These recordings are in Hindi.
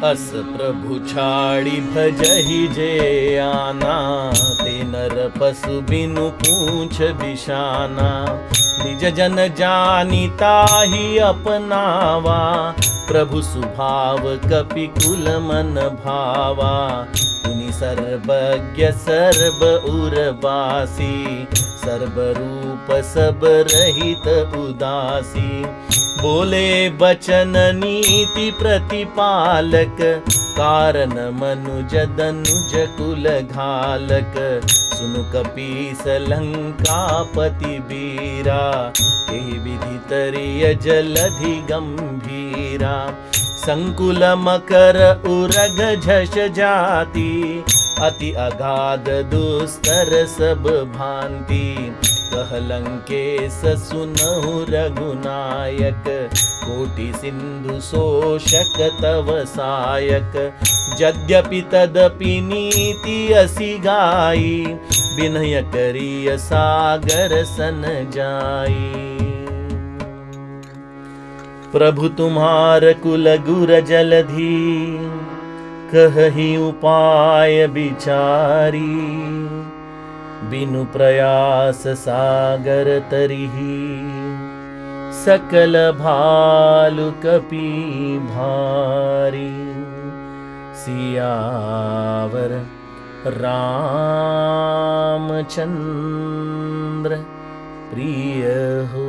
अस प्रभु छाड़ी भजहि जे आना, ते नर पशु बिनु पूछ बिशाना। निज जन जानिता ही अपनावा, प्रभु सुभाव कपि कुल मन भावा। पुनि सर्वज्ञ सर्व उर्वासी, सर्व रूप सब रहित उदासी। बोले बचन नीति प्रतिपालक, कारण मनुज दनुज कुल घालक। सुनु कपीस लंकापति बीरा, एहि विधि तरिय जलधि गंभीरा। संकुल मकर उरग झष जाति, अति अगाध दुस्तर सब भांति। कह लंकेश सुनहु रघुनायक, कोटि सिंधु शोषक तव सायक। यद्यपि तदपि नीति असि गाई, बिनय करिय सागर सन जाई। प्रभु तुम्हार कुल गुर जलधि, कहहि उपाय विचारी। बिनु प्रयास सागर तरिहि, सकल भालु कपि भारी। सियावर रामचंद्र प्रिय हो।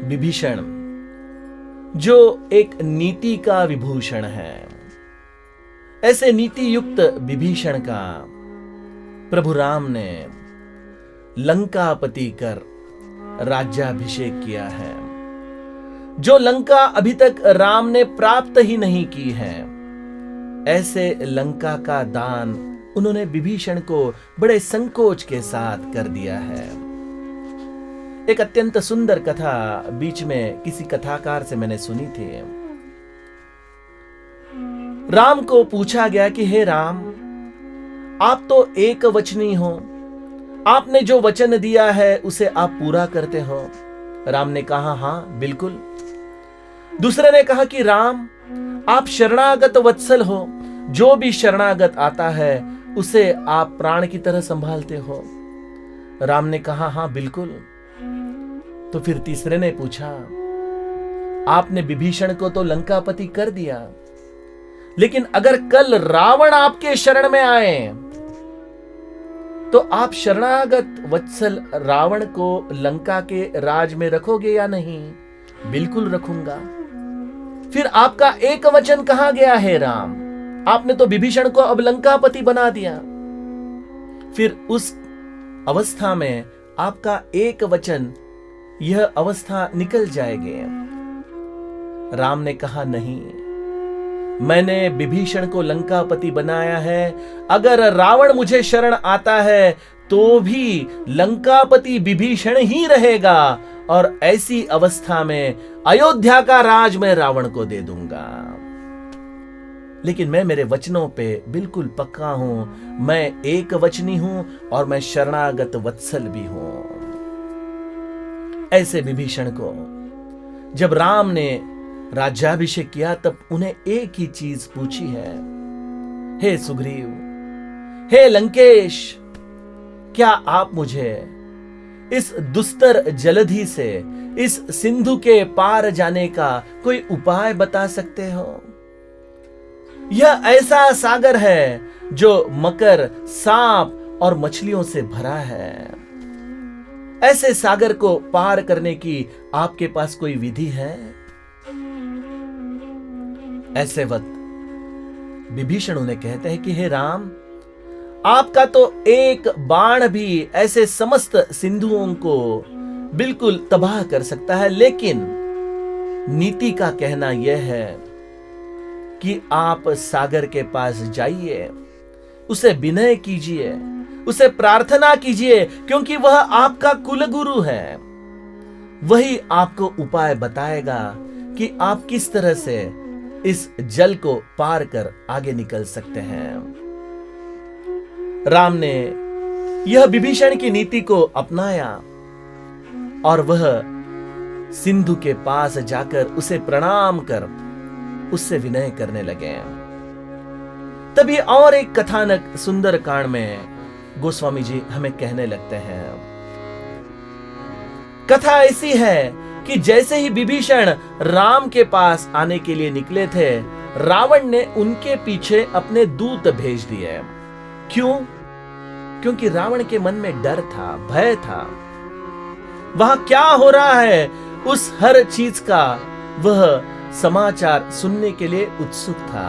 विभीषण जो एक नीति का विभूषण है, ऐसे नीति युक्त विभीषण का प्रभु राम ने लंकापति कर राज्याभिषेक किया है। जो लंका अभी तक राम ने प्राप्त ही नहीं की है, ऐसे लंका का दान उन्होंने विभीषण को बड़े संकोच के साथ कर दिया है। एक अत्यंत सुंदर कथा बीच में किसी कथाकार से मैंने सुनी थी। राम को पूछा गया कि हे राम, आप तो एक वचनी हो, आपने जो वचन दिया है उसे आप पूरा करते हो। राम ने कहा हां बिल्कुल। दूसरे ने कहा कि राम, आप शरणागत वत्सल हो, जो भी शरणागत आता है उसे आप प्राण की तरह संभालते हो। राम ने कहा हां बिल्कुल। तो फिर तीसरे ने पूछा, आपने विभीषण को तो लंकापति कर दिया, लेकिन अगर कल रावण आपके शरण में आए तो आप शरणागत वत्सल रावण को लंका के राज में रखोगे या नहीं? बिल्कुल रखूंगा। फिर आपका एक वचन कहां गया है राम? आपने तो विभीषण को अब लंकापति बना दिया। फिर उस अवस्था में आपका एक वचन, यह अवस्था निकल जाएगी। राम ने कहा नहीं, मैंने विभीषण को लंकापति बनाया है। अगर रावण मुझे शरण आता है तो भी लंकापति विभीषण ही रहेगा, और ऐसी अवस्था में अयोध्या का राज मैं रावण को दे दूंगा। लेकिन मैं मेरे वचनों पे बिल्कुल पक्का हूं। मैं एक वचनी हूं और मैं शरणागत वत्सल भी हूं। ऐसे विभीषण को जब राम ने राज्याभिषेक किया तब उन्हें एक ही चीज पूछी है, हे सुग्रीव, हे लंकेश, क्या आप मुझे इस दुस्तर जलधि से, इस सिंधु के पार जाने का कोई उपाय बता सकते हो? यह ऐसा सागर है जो मकर, सांप और मछलियों से भरा है। ऐसे सागर को पार करने की आपके पास कोई विधि है? ऐसे वक्त विभीषण उन्हें कहते हैं कि हे राम, आपका तो एक बाण भी ऐसे समस्त सिंधुओं को बिल्कुल तबाह कर सकता है, लेकिन नीति का कहना यह है कि आप सागर के पास जाइए, उसे विनय कीजिए, उसे प्रार्थना कीजिए, क्योंकि वह आपका कुलगुरु है। वही आपको उपाय बताएगा कि आप किस तरह से इस जल को पार कर आगे निकल सकते हैं। राम ने यह विभीषण की नीति को अपनाया और वह सिंधु के पास जाकर उसे प्रणाम कर उससे विनय करने लगे। तभी और एक कथानक सुंदरकांड में गोस्वामी जी हमें कहने लगते हैं। कथा ऐसी है कि जैसे ही विभीषण राम के पास आने के लिए निकले थे, रावण ने उनके पीछे अपने दूत भेज दिए। क्यों? क्योंकि रावण के मन में डर था, भय था। वहां क्या हो रहा है उस हर चीज का वह समाचार सुनने के लिए उत्सुक था।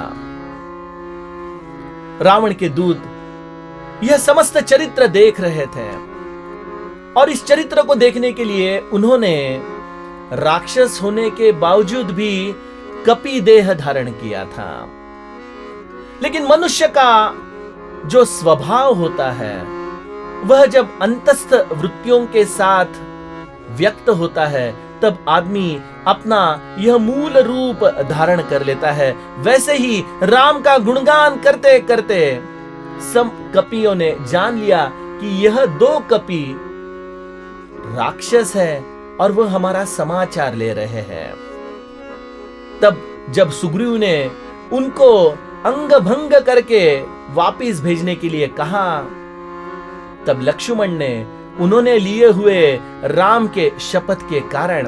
रावण के दूत यह समस्त चरित्र देख रहे थे और इस चरित्र को देखने के लिए उन्होंने राक्षस होने के बावजूद भी कपि देह धारण किया था। लेकिन मनुष्य का जो स्वभाव होता है वह जब अंतस्थ वृत्तियों के साथ व्यक्त होता है तब आदमी अपना यह मूल रूप धारण कर लेता है। वैसे ही राम का गुणगान करते करते सब कपियों ने जान लिया कि यह दो कपि राक्षस है और वह हमारा समाचार ले रहे हैं। तब जब सुग्रीव ने उनको अंग भंग करके वापिस भेजने के लिए कहा, तब लक्ष्मण ने उन्होंने लिए हुए राम के शपथ के कारण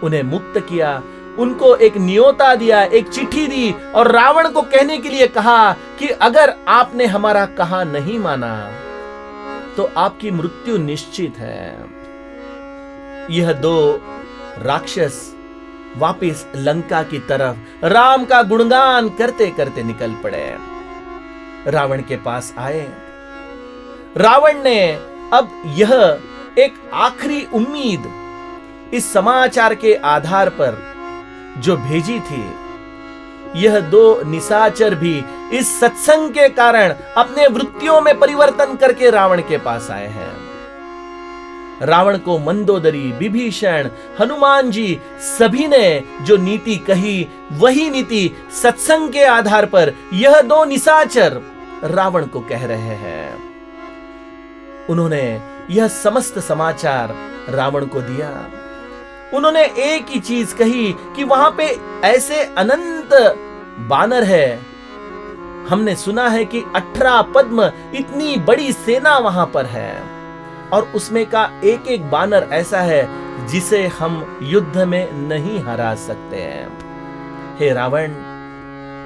उन्हें मुक्त किया, उनको एक न्योता दिया, एक चिट्ठी दी और रावण को कहने के लिए कहा कि अगर आपने हमारा कहा नहीं माना तो आपकी मृत्यु निश्चित है। यह दो राक्षस वापिस लंका की तरफ राम का गुणगान करते करते निकल पड़े। रावण के पास आए। रावण ने अब यह एक आखिरी उम्मीद इस समाचार के आधार पर जो भेजी थी, यह दो निशाचर भी इस सत्संग के कारण अपने वृत्तियों में परिवर्तन करके रावण के पास आए हैं। रावण को मंदोदरी, विभीषण, हनुमान जी सभी ने जो नीति कही वही नीति सत्संग के आधार पर यह दो निशाचर रावण को कह रहे हैं। उन्होंने यह समस्त समाचार रावण को दिया। उन्होंने एक ही चीज कही कि वहां पे ऐसे अनंत बानर है। हमने सुना है कि 18 पद्म इतनी बड़ी सेना वहां पर है और उसमें का एक एक बानर ऐसा है जिसे हम युद्ध में नहीं हरा सकते हैं। हे रावण,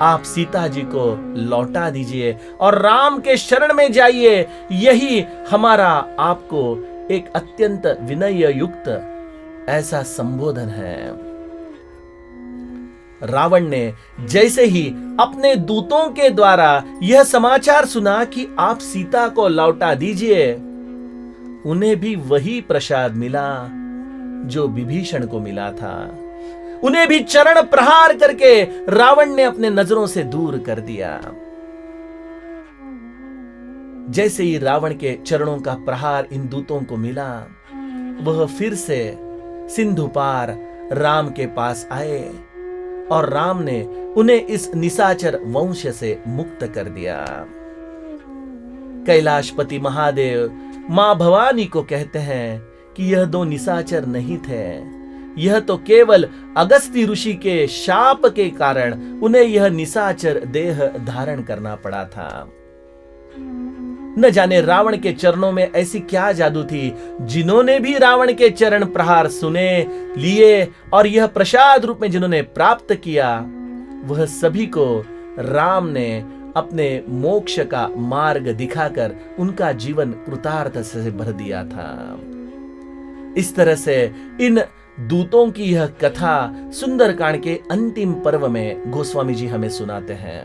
आप सीता जी को लौटा दीजिए और राम के शरण में जाइए। यही हमारा आपको एक अत्यंत विनय युक्त ऐसा संबोधन है। रावण ने जैसे ही अपने दूतों के द्वारा यह समाचार सुना कि आप सीता को लौटा दीजिए, उन्हें भी वही प्रसाद मिला जो विभीषण को मिला था। उन्हें भी चरण प्रहार करके रावण ने अपने नजरों से दूर कर दिया। जैसे ही रावण के चरणों का प्रहार इन दूतों को मिला, वह फिर से सिंधु पार राम के पास आए और राम ने उन्हें इस निशाचर वंश से मुक्त कर दिया। कैलाशपति महादेव मां भवानी को कहते हैं कि यह दो निशाचर नहीं थे, यह तो केवल अगस्त्य ऋषि के शाप के कारण उन्हें यह निशाचर देह धारण करना पड़ा था। न जाने रावण के चरणों में ऐसी क्या जादू थी, जिन्होंने भी रावण के चरण प्रहार सुने, लिए और यह प्रसाद रूप में जिन्होंने प्राप्त किया, वह सभी को राम ने अपने मोक्ष का मार्ग दिखाकर उनका जीवन कृतार्थ से भर दिया था। इस तरह से इन दूतों की यह कथा सुंदरकांड के अंतिम पर्व में गोस्वामी जी हमें सुनाते हैं।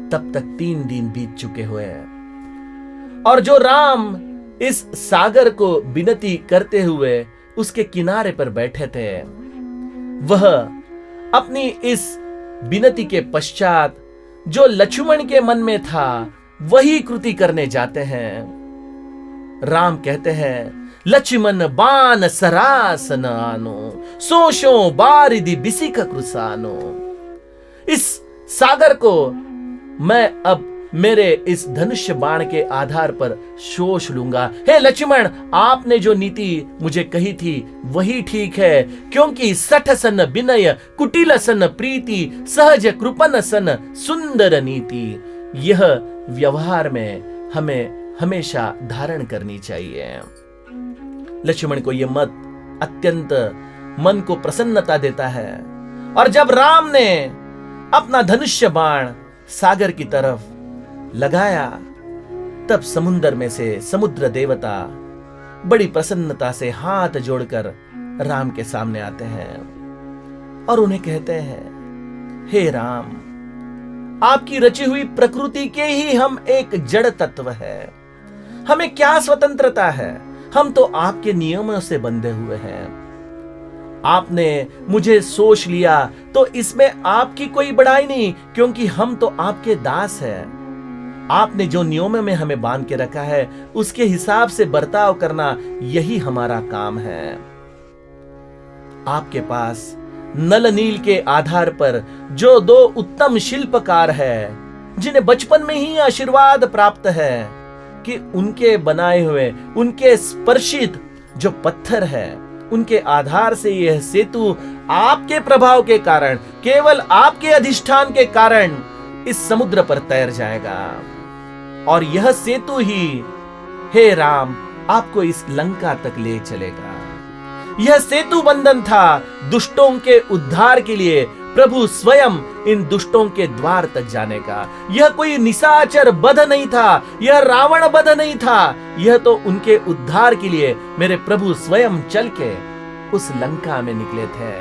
तब तक 3 दिन बीत चुके हुए हैं और जो राम इस सागर को विनती करते हुए उसके किनारे पर बैठे थे, वह अपनी इस विनती के पश्चात जो लक्ष्मण के मन में था वही कृति करने जाते हैं। राम कहते हैं, लक्ष्मण बाण सरासन आनो, सोशो बारिदि बिसिक कृसानो। इस सागर को मैं अब मेरे इस धनुष्य बाण के आधार पर शोष लूंगा। हे लक्ष्मण, आपने जो नीति मुझे कही थी वही ठीक है, क्योंकि सठ सन विनय, कुटिल सन प्रीति, सहज कृपन सन सुंदर नीति, यह व्यवहार में हमें हमेशा धारण करनी चाहिए। लक्ष्मण को यह मत अत्यंत मन को प्रसन्नता देता है। और जब राम ने अपना धनुष्य बाण सागर की तरफ लगाया, तब समुद्र में से समुद्र देवता बड़ी प्रसन्नता से हाथ जोड़कर राम के सामने आते हैं और उन्हें कहते हैं, हे राम, आपकी रची हुई प्रकृति के ही हम एक जड़ तत्व है, हमें क्या स्वतंत्रता है, हम तो आपके नियमों से बंधे हुए हैं। आपने मुझे सोच लिया तो इसमें आपकी कोई बड़ाई नहीं, क्योंकि हम तो आपके दास हैं। आपने जो नियमों में हमें बांध के रखा है उसके हिसाब से बर्ताव करना यही हमारा काम है। आपके पास नल नील के आधार पर जो दो उत्तम शिल्पकार है, जिन्हें बचपन में ही आशीर्वाद प्राप्त है कि उनके बनाए हुए, उनके स्पर्शित जो पत्थर है, उनके आधार से यह सेतु आपके प्रभाव के कारण, केवल आपके अधिष्ठान के कारण इस समुद्र पर तैर जाएगा। और यह सेतु ही, हे राम, आपको इस लंका तक ले चलेगा। यह सेतु बंधन था दुष्टों के उद्धार के लिए, प्रभु स्वयं इन दुष्टों के द्वार तक जाने का। यह कोई निशाचर बध नहीं था, यह रावण बध नहीं था, यह तो उनके उद्धार के लिए मेरे प्रभु स्वयं चल के उस लंका में निकले थे।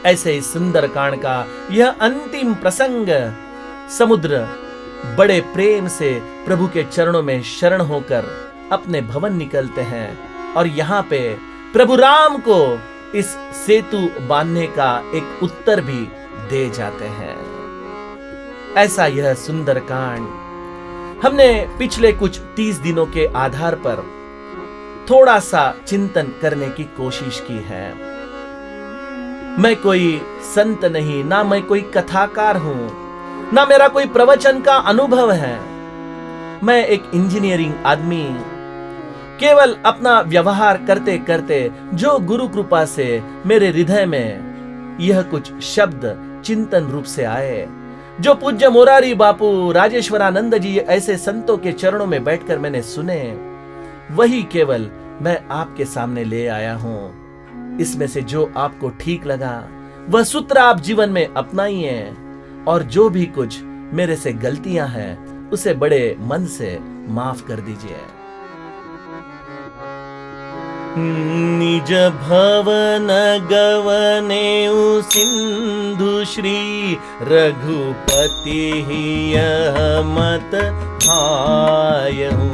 ऐसे ही सुंदर कांड का यह अंतिम प्रसंग, समुद्र बड़े प्रेम से प्रभु के चरणों में शरण होकर अपने भवन निकलते हैं और यहाँ पे प्रभु राम को इस सेतु बांधने का एक उत्तर भी दे जाते हैं। ऐसा यह सुंदर कांड हमने पिछले कुछ 30 दिनों के आधार पर थोड़ा सा चिंतन करने की कोशिश की है। मैं कोई संत नहीं, ना मैं कोई कथाकार हूं, ना मेरा कोई प्रवचन का अनुभव है। मैं एक इंजीनियरिंग आदमी, केवल अपना व्यवहार करते करते जो गुरु कृपा से मेरे हृदय में यह कुछ शब्द चिंतन रूप से आए, जो पूज्य मोरारी बापू, राजेश्वरानंद जी ऐसे संतों के चरणों में बैठकर मैंने सुने, वही केवल मैं आपके सामने ले आया हूं। इसमें से जो आपको ठीक लगा वह सूत्र आप जीवन में अपनाइए, और जो भी कुछ मेरे से गलतियां हैं उसे बड़े मन से माफ कर दीजिए। निज भवन गवने सिंधु श्री रघुपति यह मत भायहु,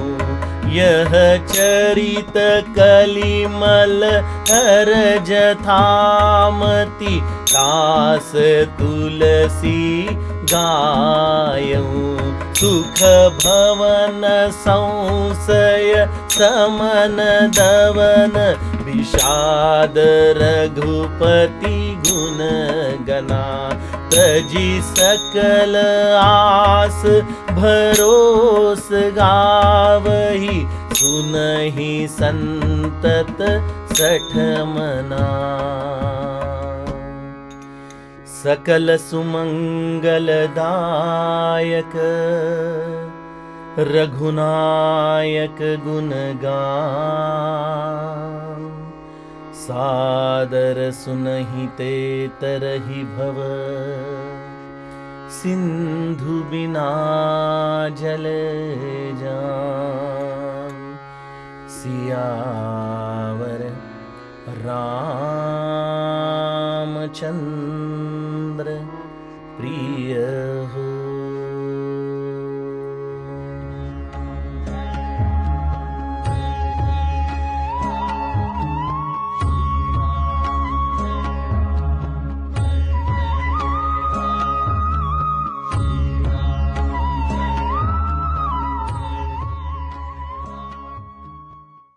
यह चरित कलिमल हरज थामति, दास तुलसी गायऊ, सुख भवन संशय समन दवन, विषाद रघुपति गुण गना, तजी सकल आस भरोस गावही, सुनहि संतत सठ मना। सकल सुमंगल दायक रघुनायक गुण गान, सादर सुनहि ते तरहि भव, सिंधु बिना जल जान। सियावर रामचंद्र प्रिय